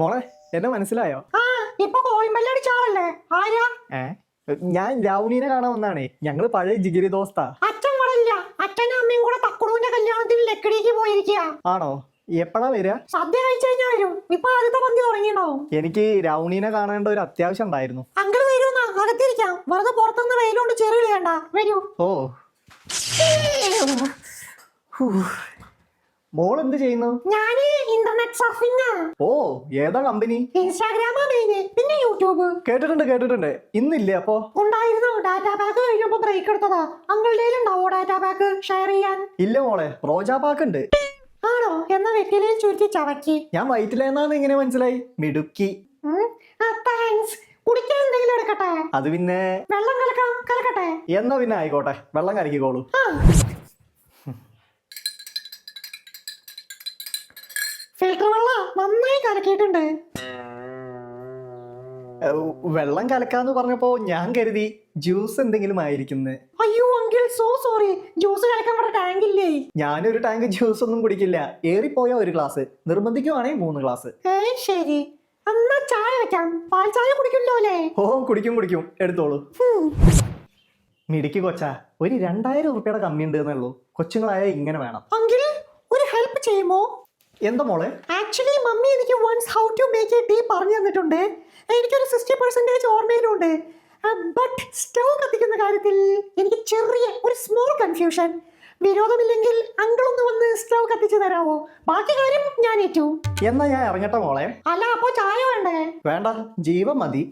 മോളെ എന്നെ മനസ്സിലായോ? ആ ഇപ്പൊ കോളിംബല്ലടിച്ച ആളല്ലേ? ആരാ? ഞാൻ രാവുണീനെ കാണാൻ വന്നാണേ. ഞങ്ങള് പഴയ ജിഗിരി ദോസ്താ. അച്ഛൻ വളില്ല. അച്ഛനും അമ്മയും കൂടെ തക്കുടൂന്റെ കല്യാണത്തിന് ലക്കിടിക്ക് പോയിരിക്കുക. ആണോ? എപ്പോഴാ വരിക? സദ്യ കഴിച്ചു കഴിഞ്ഞാൽ വരും. ഇപ്പൊ ആദ്യത്തെ പന്തി തുടങ്ങിയിട്ടുണ്ടാവും. എനിക്ക് രാവുണീനെ കാണേണ്ട ഒരു അത്യാവശ്യം ഉണ്ടായിരുന്നു. അങ്കിള് വരുന്ന അകത്തിരിക്കാം. വെറുതെ പുറത്തുനിന്ന് വെയിലോണ്ട് ചെറിയിടണ്ട. വരൂ. ഓ മോൾ എന്ത് ചെയ്യുന്നു? ഞാന് ഇന്റർനെറ്റ് സർഫിംഗ്. ഓ ഏതാ കമ്പനി? ഇൻസ്റ്റാഗ്രാമാ മെയിന്, പിന്നെ യൂട്യൂബ്. കേട്ടിട്ടുണ്ട്. ഇന്നില്ലേ അപ്പോ? ഉണ്ടായിരുന്നു. ഡാറ്റാ പാക്ക് കഴിഞ്ഞപ്പോ ബ്രേക്ക് എടുത്തതാ. അങ്കിളുടെ ഉണ്ടാവോ ഡാറ്റാ പാക്ക് ഷെയർ ചെയ്യാൻ? ഇല്ല മോളെ, റോജാ പാക്ക് ഉണ്ട്. ആണോ? എന്നാ വെറ്റിലയിൽ ചുരുക്കി ചവക്കി. ഞാൻ വയറ്റിലെന്നാന്ന് എങ്ങനെ മനസ്സിലായി? മിടുക്കി. താങ്ക്സ്. കുടിക്കാൻ എന്തെങ്കിലും എടുക്കട്ടെ? അത് പിന്നെ വെള്ളം കലക്കട്ടെ? എന്നാ പിന്നെ ആയിക്കോട്ടെ, വെള്ളം കലക്കിക്കോളൂ. ഫിൽറ്റർ വെള്ളം നന്നായി കലക്കിയിട്ടുണ്ട്. വെള്ളം കലക്കാന്ന് പറഞ്ഞപ്പോ ഞാൻ കരുതി ജ്യൂസ് എന്തെങ്കിലും ആയിരിക്കുന്നു. അയ്യോ അങ്കിൾ, സോ സോറി. ജ്യൂസ് കലക്കാൻ ഇവിടെ ടാങ്ക് ഇല്ലേ? ഞാനൊരു ടാങ്ക് ജ്യൂസ് ഒന്നും കുടിക്കില്ല. ഏറിപ്പോയ ഒരു ഗ്ലാസ്, നിർബന്ധിക്കുവാണെങ്കിൽ 3 ഗ്ലാസ്. ശരി, എന്നാ ചായ വെക്കാം. പാൽ ചായ കുടിക്കല്ലോ അല്ലേ? ഓ കുടിക്കും, എടുത്തോളൂ. മിടിക്ക് കൊച്ചാ, ഒരു 2000 ഉറുപ്പിയുടെ കമ്മി ഉണ്ട് എന്നുള്ളൂ. കൊച്ചുങ്ങളായ ഇങ്ങനെ വേണം. അങ്കിൾ ഒരു ഹെൽപ്പ് ചെയ്യുമോ? എന്താ മോളെ? ആക്ച്വലി മമ്മി എനിക്ക് once how to make a tea പറഞ്ഞു തന്നിട്ടുണ്ട്. എനിക്കൊരു 60% ഓർമ്മയിലുണ്ട്. ബട്ട് സ്റ്റൗ കത്തിക്കുന്ന കാര്യത്തിൽ എനിക്ക് ചെറിയ ഒരു സ്മോൾ കൺഫ്യൂഷൻ. വിരോധമില്ലെങ്കിൽ അങ്കിൾ ഒന്ന് വന്ന് സ്റ്റൗ കത്തിച്ചു തരാമോ? ബാക്കി കാര്യം ഞാൻ ഏറ്റു. എന്നാ ഞാൻ ഇറങ്ങട്ടെ മോളെ. അല്ല, അപ്പോ ചായ വേണ്ടേ? വേണ്ട, ജീവൻ മതി.